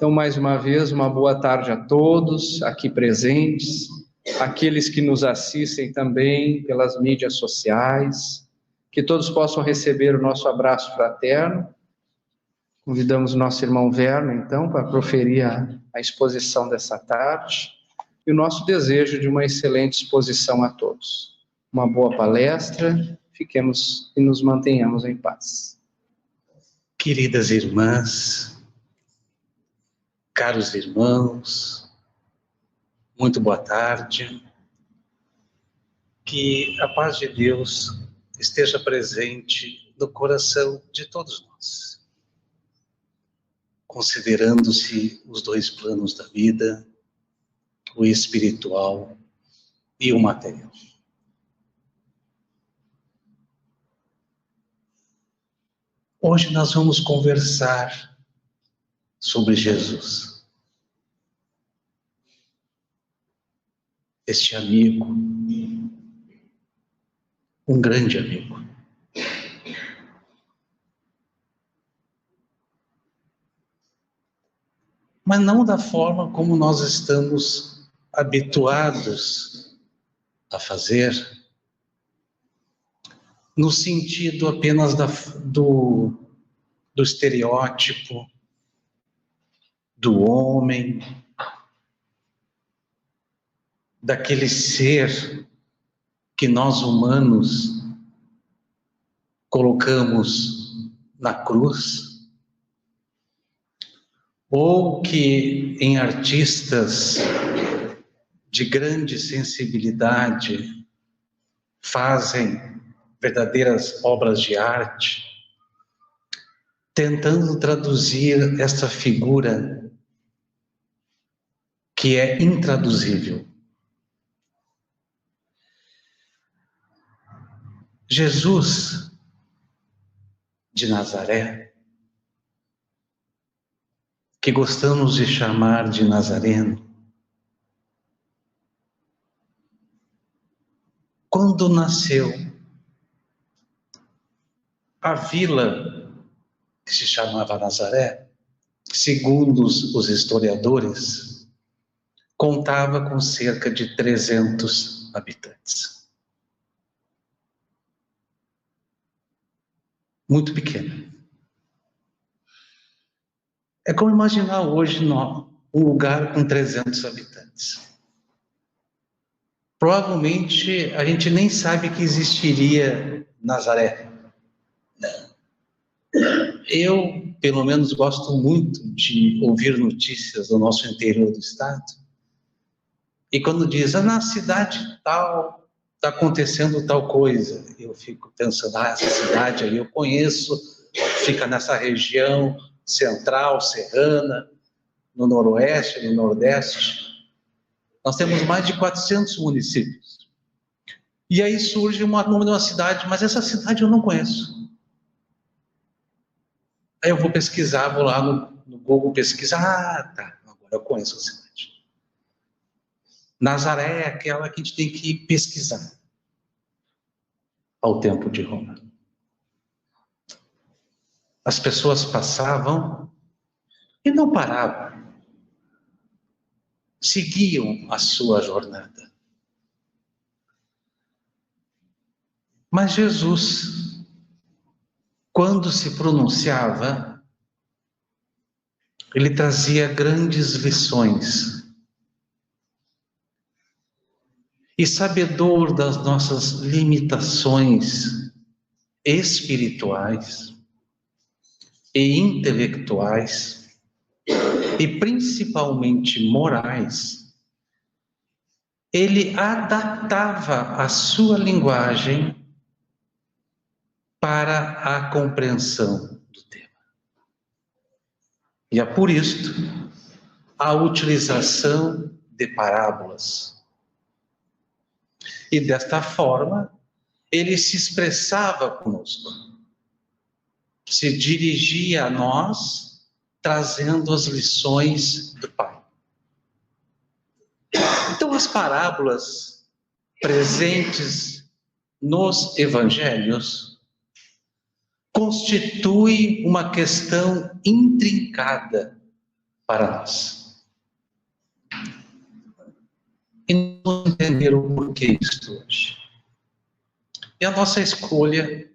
Então, mais uma vez, uma boa tarde a todos aqui presentes, aqueles que nos assistem também pelas mídias sociais, que todos possam receber o nosso abraço fraterno. Convidamos o nosso irmão Verno, então, para proferir a exposição dessa tarde, e o nosso desejo de uma excelente exposição a todos. Uma boa palestra, fiquemos e nos mantenhamos em paz. Queridas irmãs, caros irmãos, muito boa tarde. Que a paz de Deus esteja presente no coração de todos nós, considerando-se os dois planos da vida, o espiritual e o material. Hoje nós vamos conversar sobre Jesus, este amigo, um grande amigo. Mas não da forma como nós estamos habituados a fazer, no sentido apenas do estereótipo, do homem, daquele ser que nós humanos colocamos na cruz, ou que em artistas de grande sensibilidade fazem verdadeiras obras de arte, tentando traduzir esta figura que é intraduzível. Jesus de Nazaré, que gostamos de chamar de Nazareno, quando nasceu, a vila que se chamava Nazaré, segundo os historiadores, contava com cerca de 300 habitantes. Muito pequena. É como imaginar hoje um lugar com 300 habitantes. Provavelmente a gente nem sabe que existiria Nazaré. Eu, pelo menos, gosto muito de ouvir notícias do nosso interior do estado. E quando diz, na cidade tal, está acontecendo tal coisa, eu fico pensando, essa cidade aí eu conheço, fica nessa região central, serrana, no noroeste, no nordeste. Nós temos mais de 400 municípios. E aí surge o nome de uma cidade, mas essa cidade eu não conheço. Aí eu vou pesquisar, vou lá no Google pesquisar, tá, agora eu conheço a cidade. Nazaré é aquela que a gente tem que pesquisar ao tempo de Roma. As pessoas passavam e não paravam. Seguiam a sua jornada. Mas Jesus, quando se pronunciava, ele trazia grandes lições. E sabedor das nossas limitações espirituais e intelectuais, e principalmente morais, ele adaptava a sua linguagem para a compreensão do tema. E é por isto a utilização de parábolas. E desta forma, ele se expressava conosco, se dirigia a nós, trazendo as lições do Pai. Então, as parábolas presentes nos evangelhos constituem uma questão intrincada para nós. E não entender o porquê disso hoje. E a nossa escolha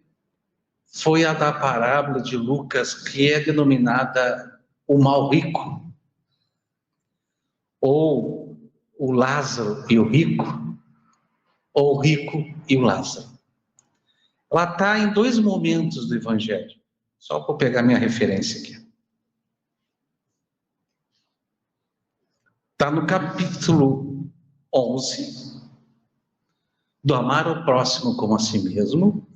foi a da parábola de Lucas, que é denominada o mal rico, ou o Lázaro e o rico, ou o rico e o Lázaro. Ela está em 2 momentos do Evangelho. Só para pegar minha referência aqui. Está no capítulo 11, do amar o próximo como a si mesmo,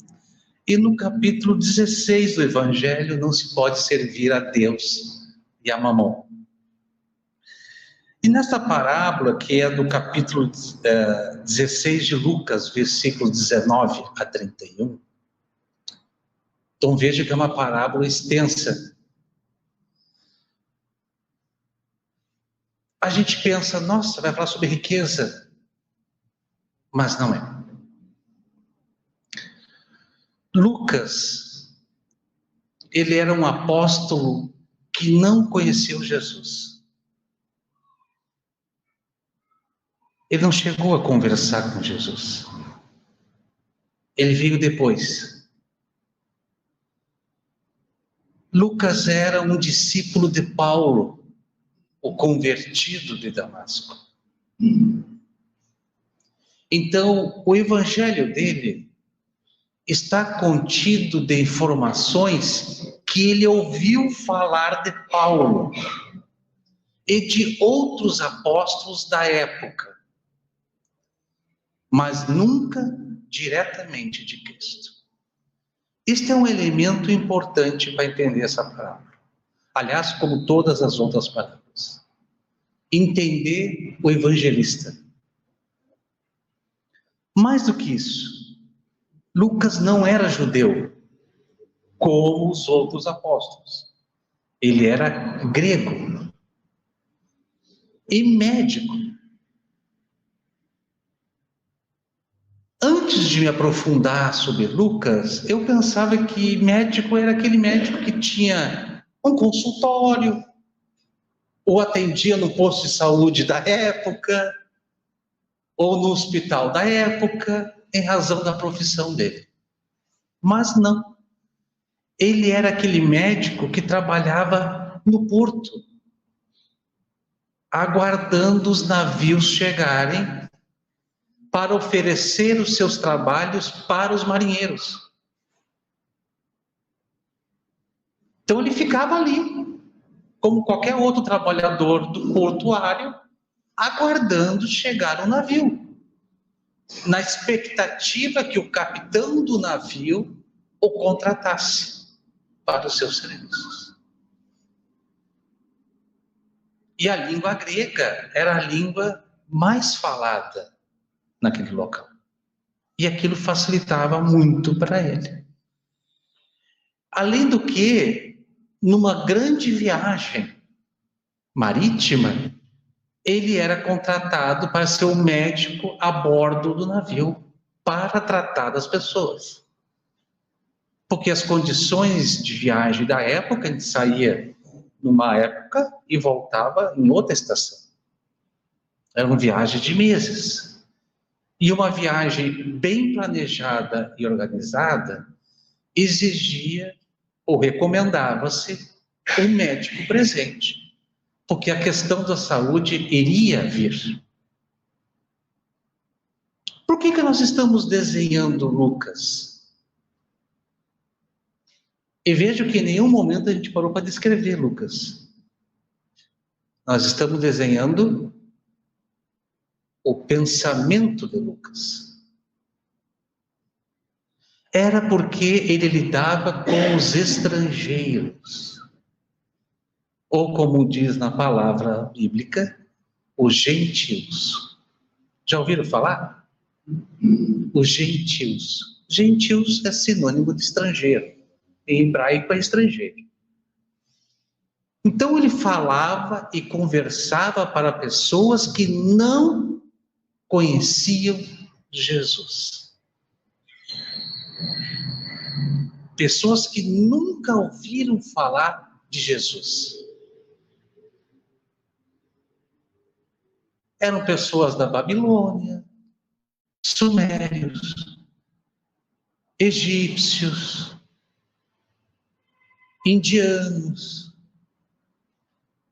e no capítulo 16 do Evangelho, não se pode servir a Deus e a Mamon. E nesta parábola, que é do capítulo 16 de Lucas, versículos 19 a 31, então veja que é uma parábola extensa. A gente pensa, nossa, vai falar sobre riqueza, mas não é. Lucas, ele era um apóstolo que não conheceu Jesus. Ele não chegou a conversar com Jesus. Ele veio depois. Lucas era um discípulo de Paulo, o convertido de Damasco. Então, o evangelho dele está contido de informações que ele ouviu falar de Paulo e de outros apóstolos da época, mas nunca diretamente de Cristo. Este é um elemento importante para entender essa parábola. Aliás, como todas as outras parábolas. Entender o evangelista. Mais do que isso, Lucas não era judeu, como os outros apóstolos. Ele era grego e médico. Antes de me aprofundar sobre Lucas, eu pensava que médico era aquele médico que tinha um consultório, ou atendia no posto de saúde da época, ou no hospital da época, em razão da profissão dele. Mas não. Ele era aquele médico que trabalhava no porto, aguardando os navios chegarem para oferecer os seus trabalhos para os marinheiros. Então ele ficava ali, como qualquer outro trabalhador do portuário, aguardando chegar o navio, na expectativa que o capitão do navio o contratasse para os seus serviços. E a língua grega era a língua mais falada naquele local. E aquilo facilitava muito para ele. Além do que, numa grande viagem marítima, ele era contratado para ser o médico a bordo do navio para tratar das pessoas. Porque as condições de viagem da época, ele saía numa época e voltava em outra estação. Eram viagens de meses. E uma viagem bem planejada e organizada exigia ou recomendava-se um médico presente, porque a questão da saúde iria vir. Por que nós estamos desenhando Lucas? E vejo que em nenhum momento a gente parou para descrever Lucas. Nós estamos desenhando o pensamento de Lucas. Era porque ele lidava com os estrangeiros. Ou como diz na palavra bíblica, os gentios. Já ouviram falar? Os gentios. Gentios é sinônimo de estrangeiro. Em hebraico é estrangeiro. Então ele falava e conversava para pessoas que não conheciam Jesus. Pessoas que nunca ouviram falar de Jesus. Eram pessoas da Babilônia, sumérios, egípcios, indianos,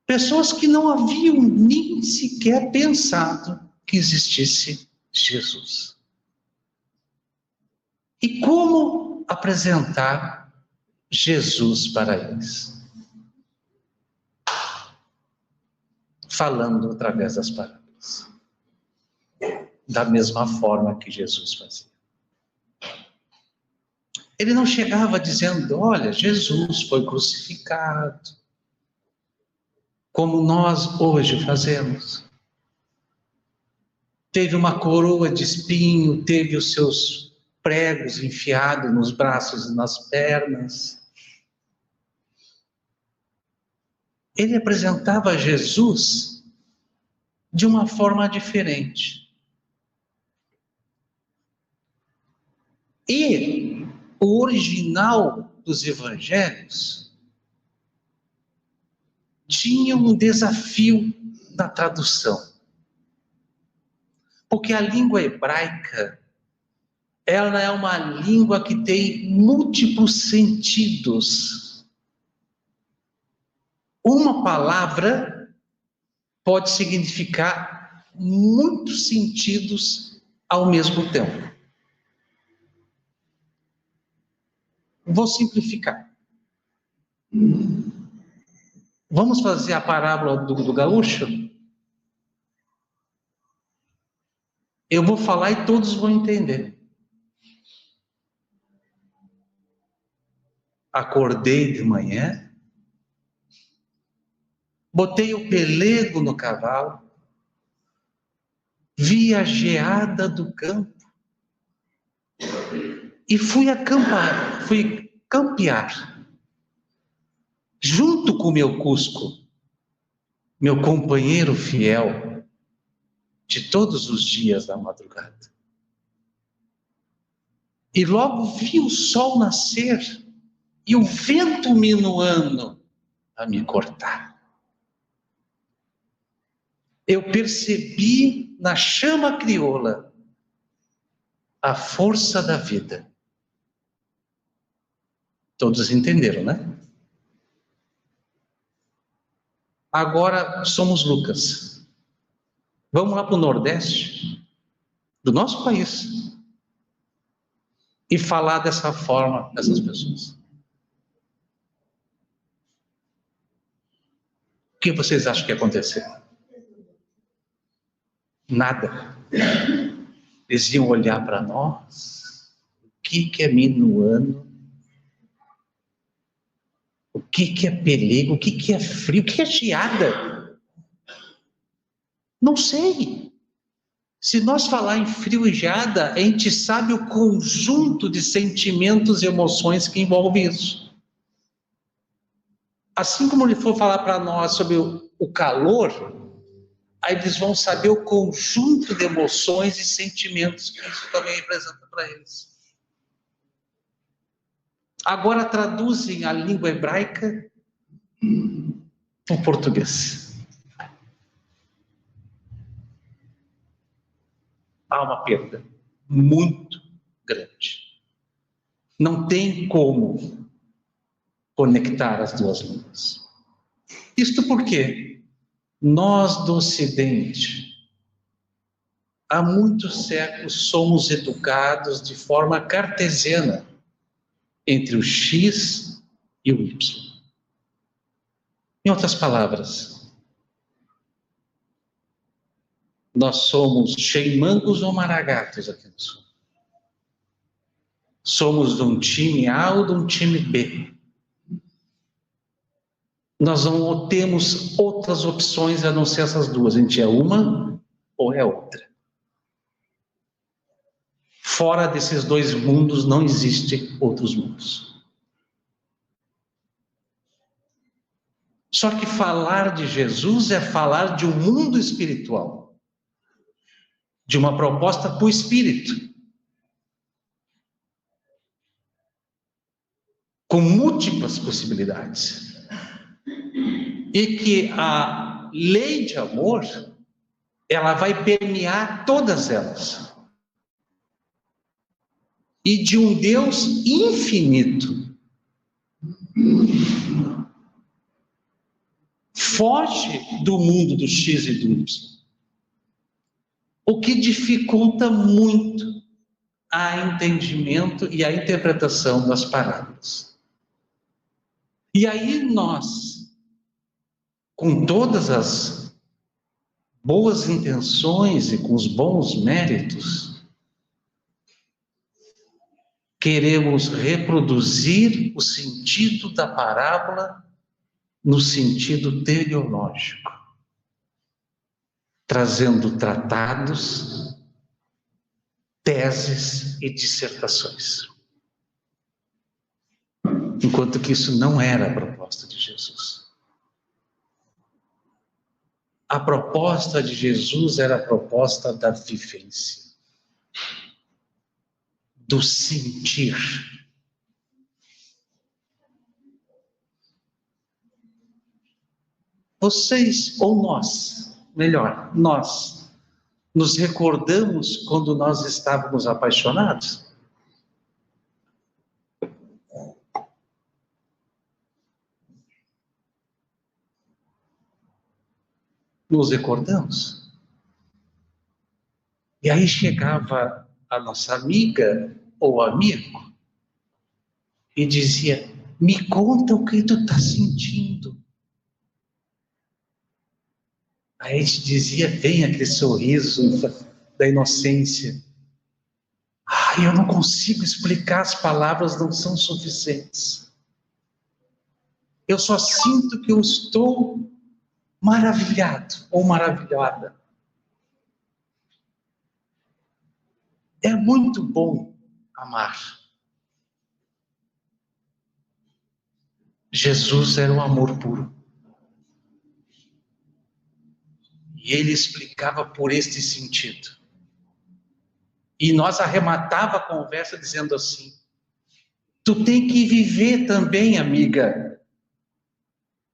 pessoas que não haviam nem sequer pensado que existisse Jesus. E como apresentar Jesus para eles? Falando através das parábolas. Da mesma forma que Jesus fazia. Ele não chegava dizendo, olha, Jesus foi crucificado, como nós hoje fazemos. Teve uma coroa de espinho, teve os seus pregos enfiados nos braços e nas pernas. Ele apresentava Jesus de uma forma diferente. E o original dos evangelhos tinha um desafio na tradução. Porque a língua hebraica, ela é uma língua que tem múltiplos sentidos. Uma palavra pode significar muitos sentidos ao mesmo tempo. Vou simplificar. Vamos fazer a parábola do gaúcho? Eu vou falar e todos vão entender. Acordei de manhã, botei o pelego no cavalo, vi a geada do campo e fui campear, junto com meu Cusco, meu companheiro fiel de todos os dias da madrugada. E logo vi o sol nascer e o vento minuano a me cortar. Eu percebi na chama crioula a força da vida. Todos entenderam, né? Agora somos Lucas. Vamos lá para o Nordeste do nosso país e falar dessa forma dessas pessoas. O que vocês acham que ia acontecer? Nada. Eles iam olhar para nós. O que é minuano? O que é pelego? O que é frio? O que é geada? Não sei. Se nós falar em frio e geada, a gente sabe o conjunto de sentimentos e emoções que envolve isso. Assim como ele for falar para nós sobre o calor, aí eles vão saber o conjunto de emoções e sentimentos que isso também representa para eles. Agora traduzem a língua hebraica para o português. Há uma perda muito grande. Não tem como conectar as duas línguas. Isto porque nós do Ocidente, há muitos séculos, somos educados de forma cartesiana entre o X e o Y. Em outras palavras, nós somos cheimangos ou maragatos aqui no Sul. Somos de um time A ou de um time B. Nós não temos outras opções a não ser essas duas. A gente é uma ou é outra. Fora desses dois mundos não existem outros mundos. Só que falar de Jesus é falar de um mundo espiritual. De uma proposta para o espírito. Com múltiplas possibilidades. E que a lei de amor ela vai permear todas elas. E de um Deus infinito. Foge do mundo do X e do Y. O que dificulta muito o entendimento e a interpretação das parábolas. E aí nós, com todas as boas intenções e com os bons méritos, queremos reproduzir o sentido da parábola no sentido teleológico, trazendo tratados, teses e dissertações. Enquanto que isso não era a proposta de Jesus. A proposta de Jesus era a proposta da vivência, do sentir. Vocês, ou nós, melhor, nós, nos recordamos quando nós estávamos apaixonados? Nos recordamos? E aí chegava a nossa amiga ou amigo e dizia: me conta o que tu está sentindo. Aí a gente dizia, vem aquele sorriso da inocência. Eu não consigo explicar, as palavras não são suficientes. Eu só sinto que eu estou maravilhado ou maravilhada. É muito bom amar. Jesus era o amor puro. E ele explicava por este sentido. E nós arrematava a conversa dizendo assim: tu tem que viver também, amiga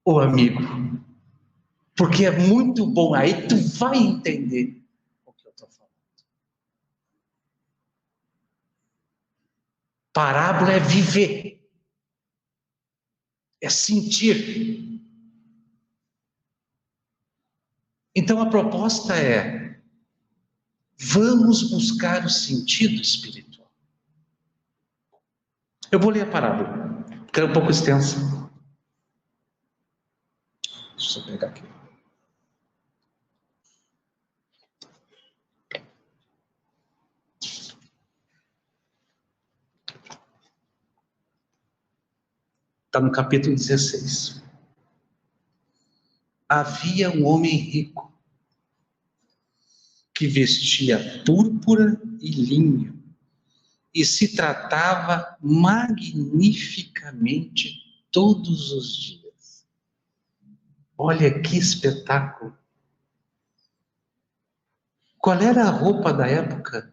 ou amigo, porque é muito bom, aí tu vai entender o que eu estou falando. Parábola é viver, é sentir. Então a proposta é: vamos buscar o sentido espiritual. Eu vou ler a parábola, porque ela é um pouco extensa. Deixa eu pegar aqui. Está no capítulo 16. Havia um homem rico que vestia púrpura e linho e se tratava magnificamente todos os dias. Olha que espetáculo! Qual era a roupa da época?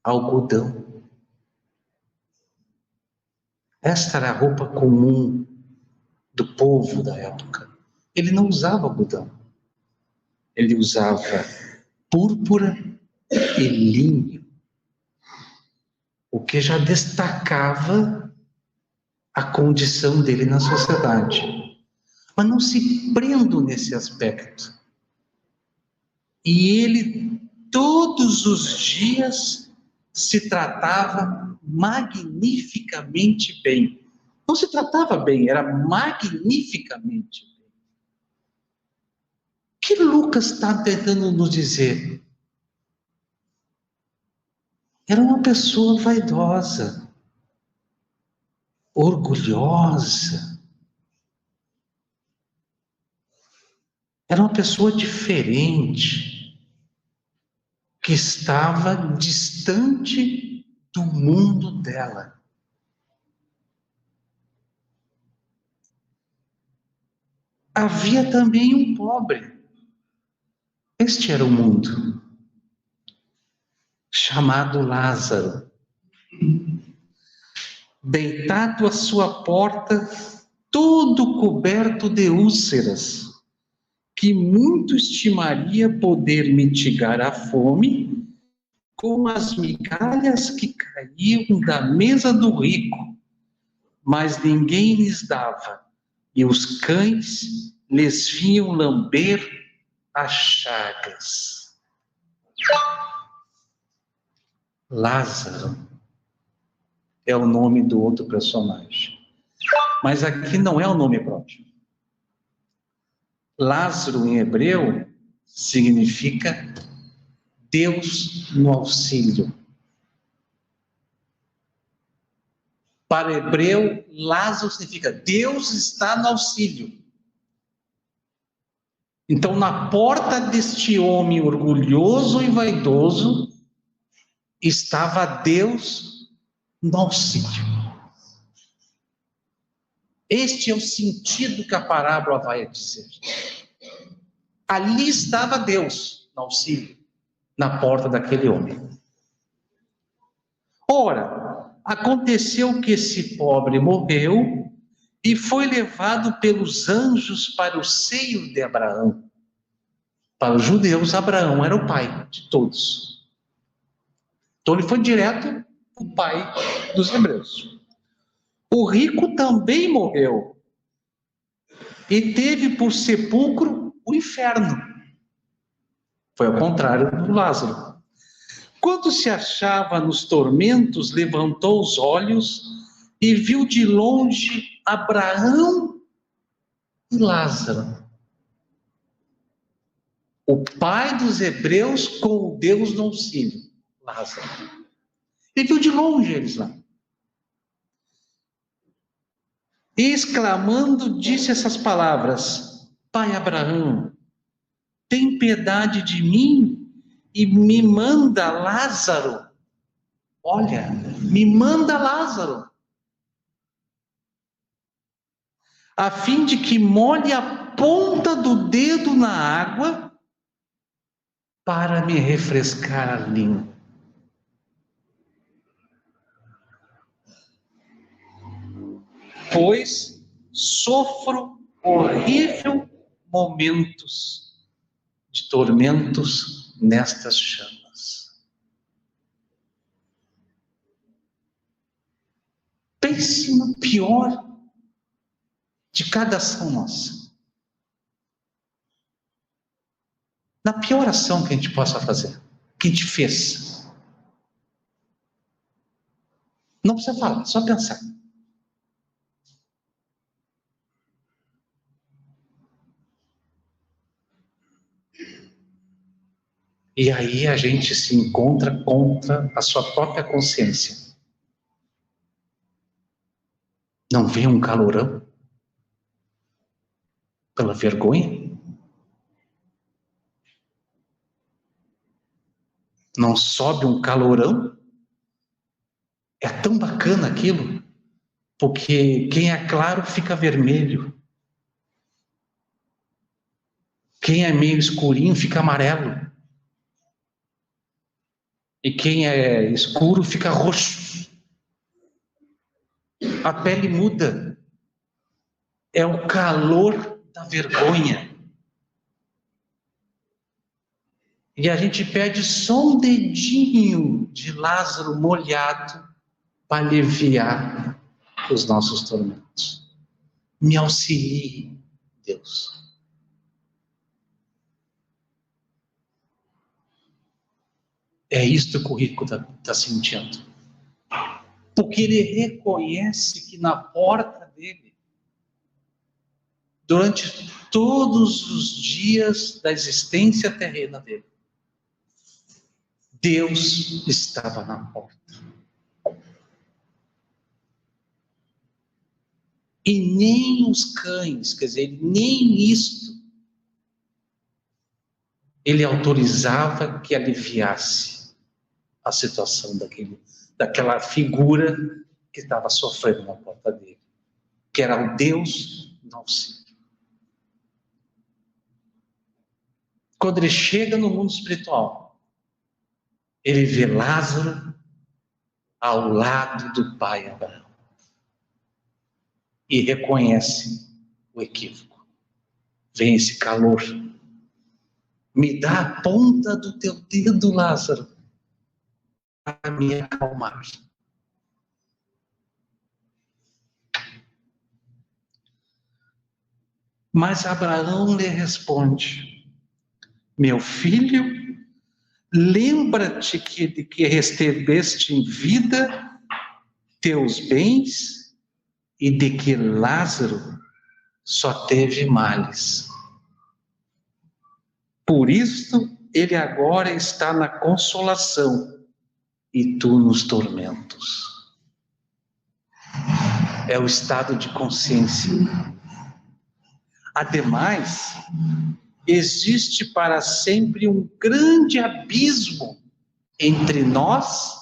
Algodão. Esta era a roupa comum do povo da época. Ele não usava algodão. Ele usava púrpura e linho, o que já destacava a condição dele na sociedade. Mas não se prendo nesse aspecto. E ele, todos os dias, se tratava magnificamente bem. Não se tratava bem, era magnificamente bem. O que Lucas está tentando nos dizer? Era uma pessoa vaidosa, orgulhosa. Era uma pessoa diferente, que estava distante do mundo dela. Havia também um pobre. Este era o mundo, chamado Lázaro, deitado à sua porta, todo coberto de úlceras, que muito estimaria poder mitigar a fome com as migalhas que caíam da mesa do rico, mas ninguém lhes dava, e os cães lhes vinham lamber as chagas. Lázaro é o nome do outro personagem, mas aqui não é o nome próprio. Lázaro em hebreu significa Deus no auxílio. Para o hebreu, Lázaro significa Deus está no auxílio. Então, na porta deste homem orgulhoso e vaidoso, estava Deus no auxílio. Este é o sentido que a parábola vai dizer. Ali estava Deus no auxílio, na porta daquele homem. Ora, aconteceu que esse pobre morreu e foi levado pelos anjos para o seio de Abraão. Para os judeus, Abraão era o pai de todos. Então ele foi direto o pai dos hebreus. O rico também morreu e teve por sepulcro o inferno. Foi ao contrário do Lázaro. Quando se achava nos tormentos, levantou os olhos e viu de longe Abraão e Lázaro. O pai dos hebreus com o Deus no auxílio, Lázaro. Ele viu de longe eles lá. E exclamando, disse essas palavras: Pai Abraão, tem piedade de mim e me manda Lázaro. Olha, me manda Lázaro, a fim de que molhe a ponta do dedo na água para me refrescar a língua. Pois sofro horrível momentos de tormentos nestas chamas. Pense no pior de cada ação nossa. Na pior ação que a gente possa fazer, que a gente fez. Não precisa falar, só pensar. E aí a gente se encontra contra a sua própria consciência. Não vem um calorão? Pela vergonha? Não sobe um calorão? É tão bacana aquilo, porque quem é claro fica vermelho. Quem é meio escurinho fica amarelo. E quem é escuro fica roxo. A pele muda. É o calor da vergonha. E a gente pede só um dedinho de Lázaro molhado para aliviar os nossos tormentos. Me auxilie, Deus. É isto que o rico está sentindo. Porque ele reconhece que na porta dele, durante todos os dias da existência terrena dele, Deus estava na porta. E nem os cães, quer dizer, nem isto, ele autorizava que aliviasse a situação daquela figura que estava sofrendo na porta dele, que era o Deus no auxílio. Quando ele chega no mundo espiritual, ele vê Lázaro ao lado do pai Abraão e reconhece o equívoco. vem esse calor. Me dá a ponta do teu dedo, Lázaro, para me acalmar. Mas Abraão lhe responde: meu filho, lembra-te de que recebeste em vida teus bens e de que Lázaro só teve males. Por isto, ele agora está na consolação e tu nos tormentos. É o estado de consciência. Ademais, existe para sempre um grande abismo entre nós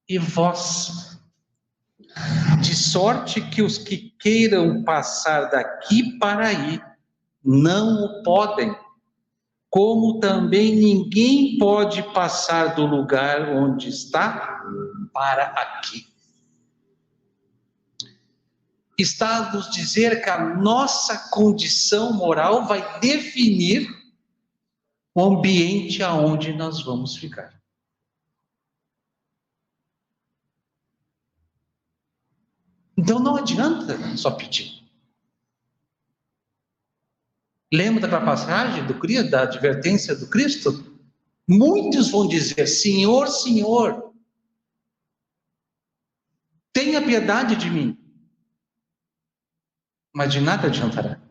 e vós, de sorte que os que queiram passar daqui para aí não o podem, como também ninguém pode passar do lugar onde está para aqui. Está a nos dizer que a nossa condição moral vai definir o ambiente aonde nós vamos ficar. Então não adianta só pedir. Lembra daquela passagem da advertência do Cristo? Muitos vão dizer: Senhor, Senhor, tenha piedade de mim. Mas de nada adiantará.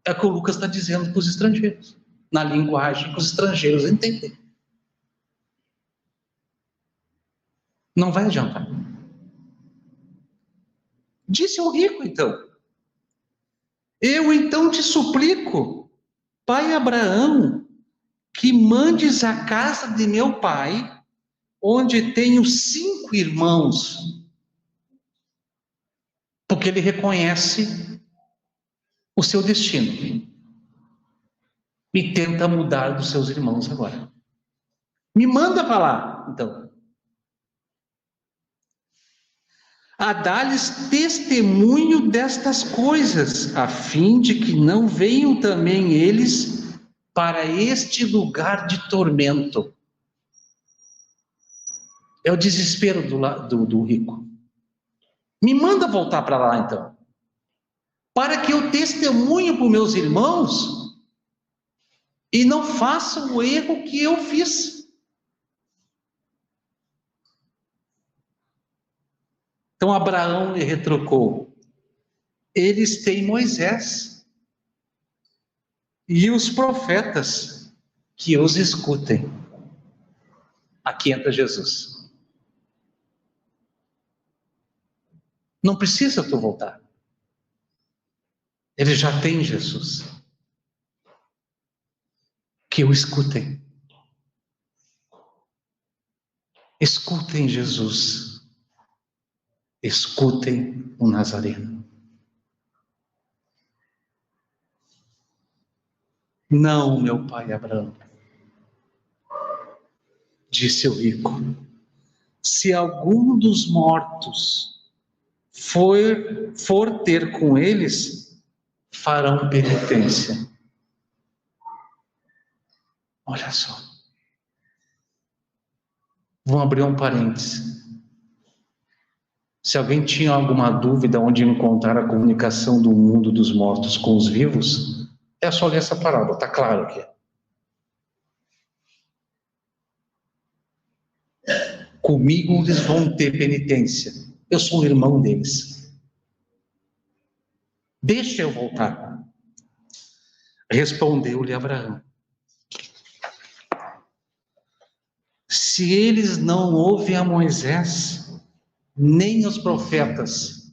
É o que o Lucas está dizendo para os estrangeiros, na linguagem que os estrangeiros entendem. Não vai adiantar. Disse o rico, então: eu então te suplico, pai Abraão, que mandes a casa de meu pai, onde tenho 5 irmãos. Porque ele reconhece o seu destino e tenta mudar dos seus irmãos agora. Me manda para lá, então. A dar-lhes testemunho destas coisas, a fim de que não venham também eles para este lugar de tormento. É o desespero do rico. Me manda voltar para lá, então, para que eu testemunhe para os meus irmãos e não façam o erro que eu fiz. Então Abraão lhe retrucou: eles têm Moisés e os profetas, que os escutem. Aqui entra Jesus. Não precisa tu voltar. Eles já têm Jesus. Que o escutem. Escutem Jesus. Escutem o Nazareno. Não, meu pai Abraão, disse o rico, se algum dos mortos for ter com eles, farão penitência. Olha só. Vou abrir um parênteses. Se alguém tinha alguma dúvida onde encontrar a comunicação do mundo dos mortos com os vivos, é só ler essa parábola, está claro que é. Comigo eles vão ter penitência. Eu sou um irmão deles. Deixa eu voltar. Respondeu-lhe Abraão: se eles não ouvem a Moisés, nem os profetas,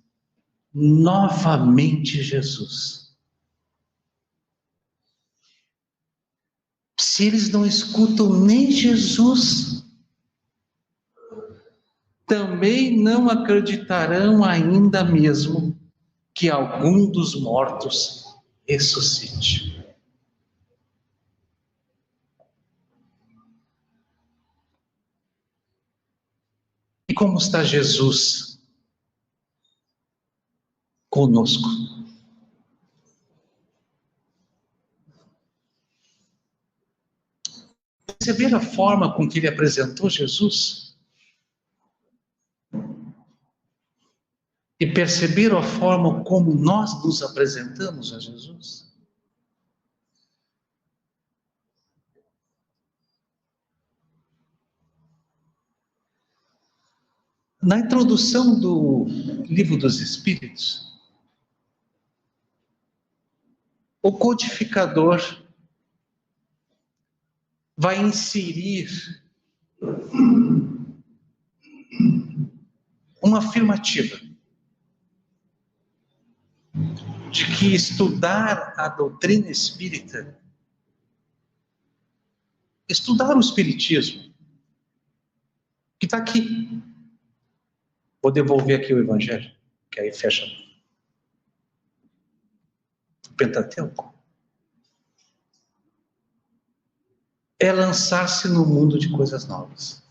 novamente Jesus. Se eles não escutam nem Jesus, também não acreditarão ainda mesmo que algum dos mortos ressuscite. E como está Jesus conosco. Perceber a forma com que ele apresentou Jesus? E perceber a forma como nós nos apresentamos a Jesus? Na introdução do Livro dos Espíritos, o codificador vai inserir uma afirmativa de que estudar a doutrina espírita, estudar o espiritismo, que está aqui. Vou devolver aqui o Evangelho, que aí fecha o Pentateuco. É lançar-se no mundo de coisas novas.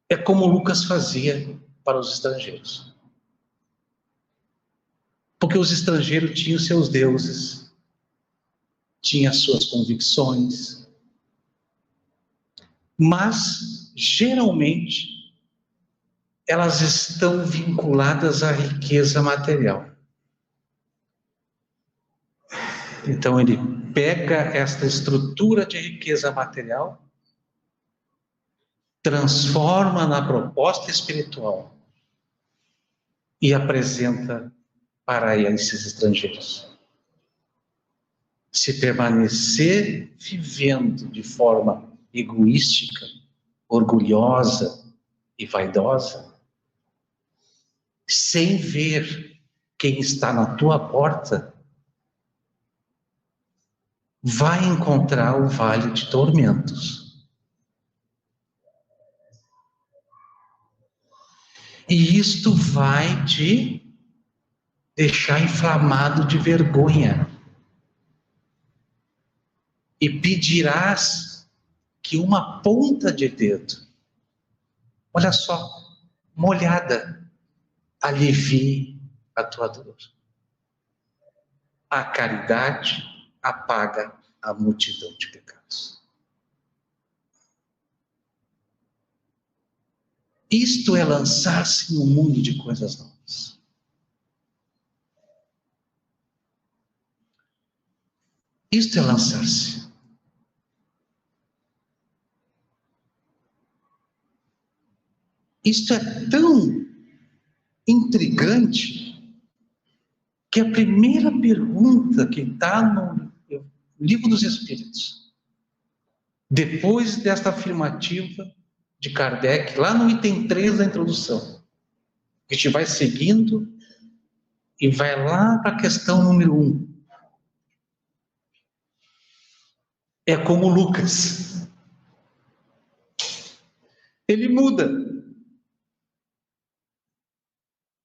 É como Lucas fazia para os estrangeiros. Porque os estrangeiros tinham seus deuses, tinham suas convicções, mas, geralmente, elas estão vinculadas à riqueza material. Então, ele pega esta estrutura de riqueza material, transforma na proposta espiritual e apresenta para esses estrangeiros. Se permanecer vivendo de forma egoística, orgulhosa e vaidosa, sem ver quem está na tua porta, vai encontrar o vale de tormentos. E isto vai te deixar inflamado de vergonha. E pedirás que uma ponta de dedo, olha só, molhada, alivie a tua dor. A caridade apaga a multidão de pecados. Isto é lançar-se no mundo de coisas novas. Isto é lançar-se. Isto é tão intrigante que a primeira pergunta que está no Livro dos Espíritos, depois desta afirmativa de Kardec, lá no item 3 da introdução, a gente vai seguindo e vai lá para a questão número 1. É como Lucas. Ele muda.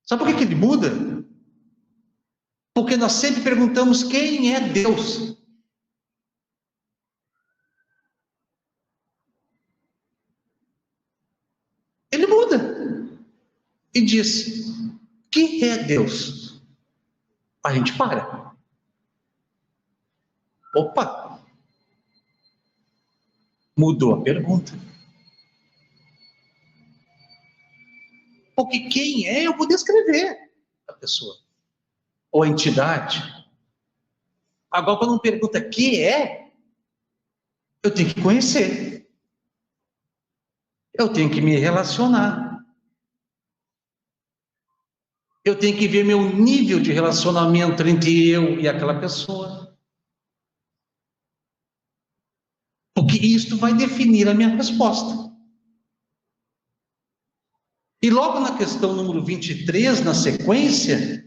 Sabe por que ele muda? Porque nós sempre perguntamos quem é Deus. Ele muda e diz: que é Deus? A gente para. Opa! Mudou a pergunta. Porque quem é, eu vou descrever a pessoa ou a entidade. Agora, quando me pergunta que é, eu tenho que conhecer. Eu tenho que me relacionar. Eu tenho que ver meu nível de relacionamento entre eu e aquela pessoa. Porque isto vai definir a minha resposta. E logo na questão número 23, na sequência,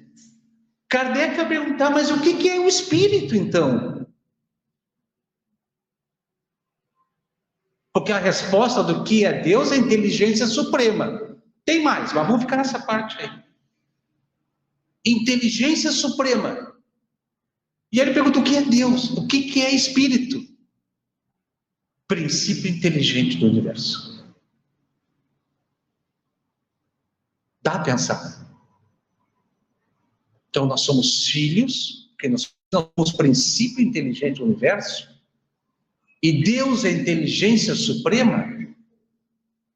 Kardec vai perguntar, mas o que é o espírito, então? Porque a resposta do que é Deus é a inteligência suprema. Tem mais, mas vamos ficar nessa parte aí. Inteligência suprema. E ele pergunta, o que é Deus? O que é espírito? Princípio inteligente do universo. Dá a pensar. Então nós somos filhos, porque nós somos o princípio inteligente do universo, e Deus é a inteligência suprema,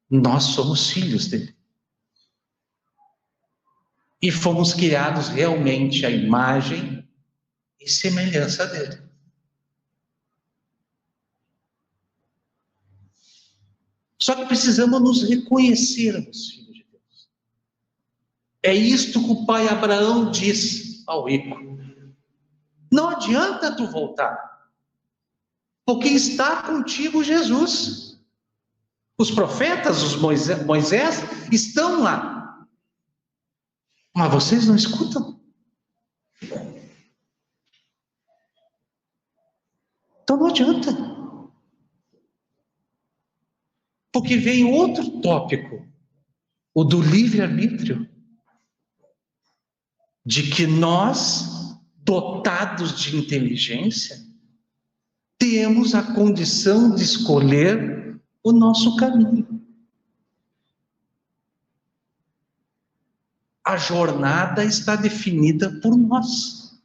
nós somos filhos dele. E fomos criados realmente à imagem e semelhança dele. Só que precisamos nos reconhecermos filhos de Deus. É isto que o pai Abraão diz ao rico. Não adianta tu voltar, porque está contigo Jesus. Os profetas, os Moisés estão lá. Mas vocês não escutam. Então não adianta. Porque vem outro tópico, o do livre-arbítrio, de que nós, dotados de inteligência, temos a condição de escolher o nosso caminho. A jornada está definida por nós.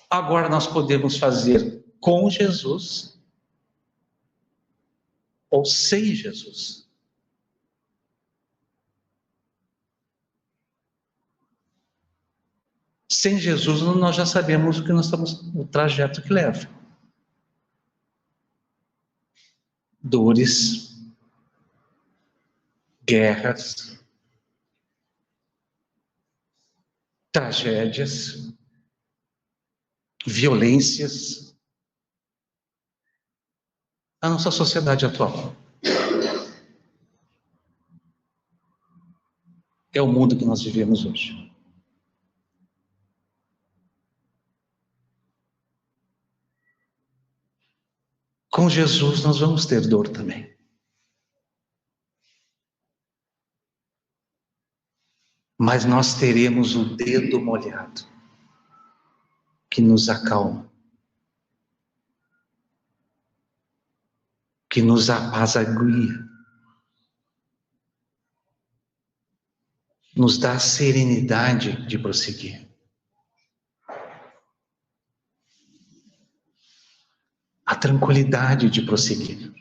Agora nós podemos fazer com Jesus ou sem Jesus. Sem Jesus, nós já sabemos o que nós estamos, o trajeto que leva. Dores, guerras, tragédias, violências. A nossa sociedade atual. É o mundo que nós vivemos hoje. Com Jesus nós vamos ter dor também. Mas nós teremos o dedo molhado, que nos acalma, que nos apazigua, nos dá a serenidade de prosseguir. A tranquilidade de prosseguir.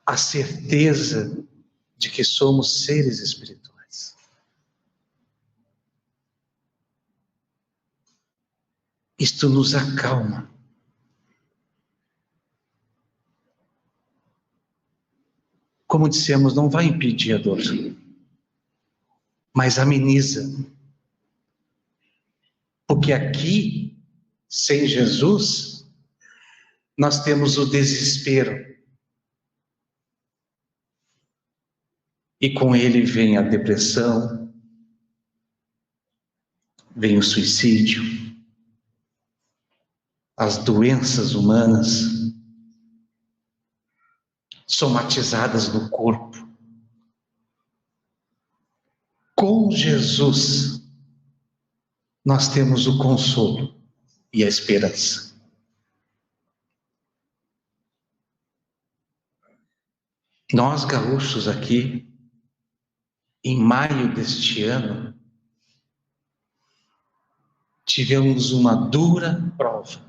A certeza de que somos seres espirituais. Isto nos acalma. Como dissemos, não vai impedir a dor, mas ameniza. Porque aqui, sem Jesus, nós temos o desespero. E com ele vem a depressão, vem o suicídio, as doenças humanas, somatizadas no corpo. Com Jesus, nós temos o consolo e a esperança. Nós gaúchos aqui, em maio deste ano, tivemos uma dura prova.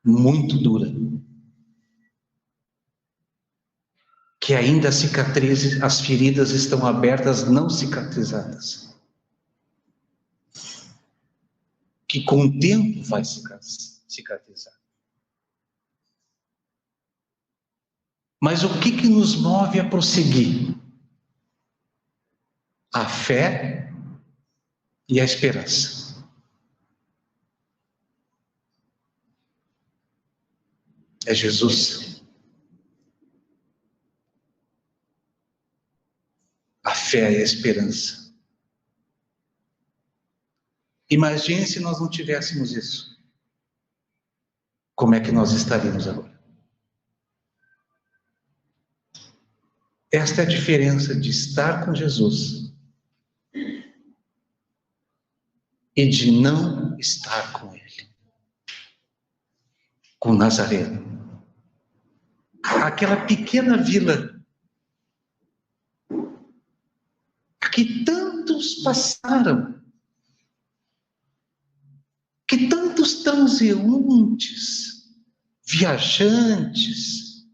Muito dura. Que ainda as feridas estão abertas, não cicatrizadas. Que com o tempo vai cicatrizar. Mas o que nos move a prosseguir? A fé e a esperança. É Jesus. A fé e a esperança. Imagine se nós não tivéssemos isso. Como é que nós estaríamos agora? Esta é a diferença de estar com Jesus e de não estar com Ele. Com Nazareno. aquela pequena vila que tantos passaram, que tantos transeuntes, viajantes,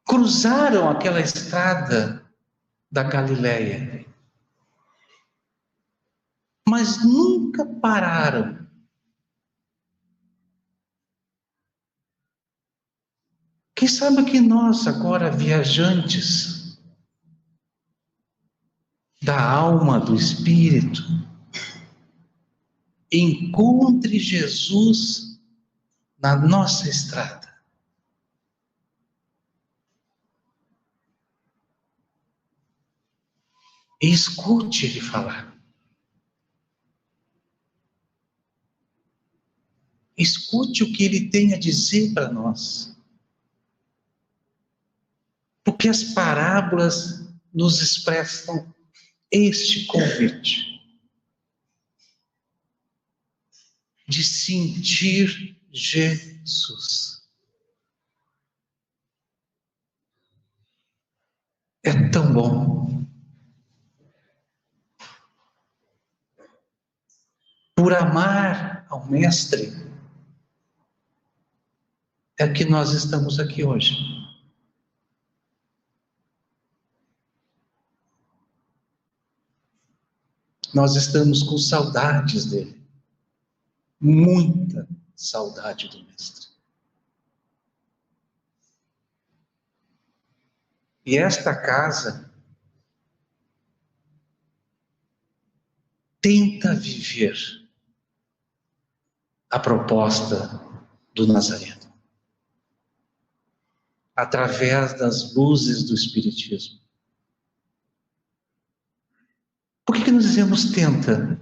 cruzaram aquela estrada da Galileia, mas nunca pararam quem sabe que nós agora, viajantes da alma, do espírito, encontre Jesus na nossa estrada. E escute ele falar. Escute o que ele tem a dizer para nós. Porque as parábolas nos expressam este convite de sentir Jesus. É tão bom. Por amar ao Mestre, é que nós estamos aqui hoje. Nós estamos com saudades dele. Muita saudade do Mestre. E esta casa tenta viver a proposta do Nazareno, através das luzes do Espiritismo. Por que nós dizemos tenta?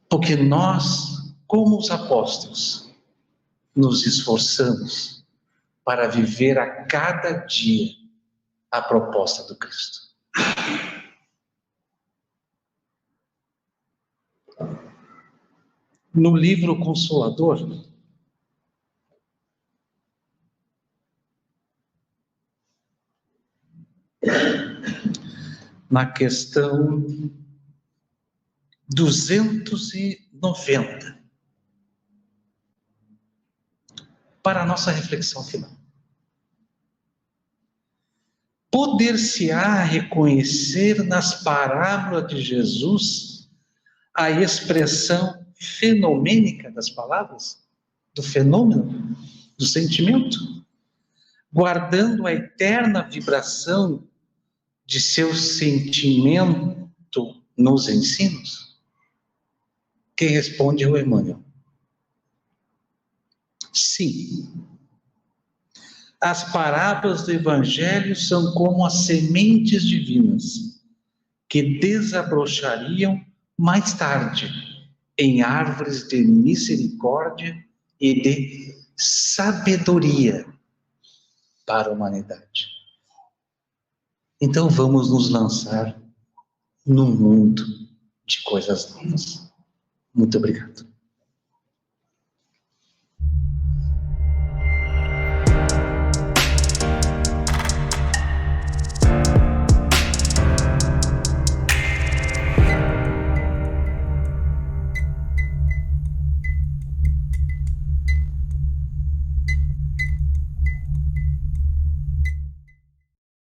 Porque nós, como os apóstolos, nos esforçamos para viver a cada dia a proposta do Cristo. No livro Consolador, na questão 290, para a nossa reflexão final. Poder-se-á reconhecer nas parábolas de Jesus a expressão fenomênica das palavras, do fenômeno, do sentimento, guardando a eterna vibração de seu sentimento nos ensinos? Quem responde é o Emmanuel. Sim. As parábolas do Evangelho são como as sementes divinas que desabrochariam mais tarde em árvores de misericórdia e de sabedoria para a humanidade. Então vamos nos lançar num mundo de coisas novas. Muito obrigado.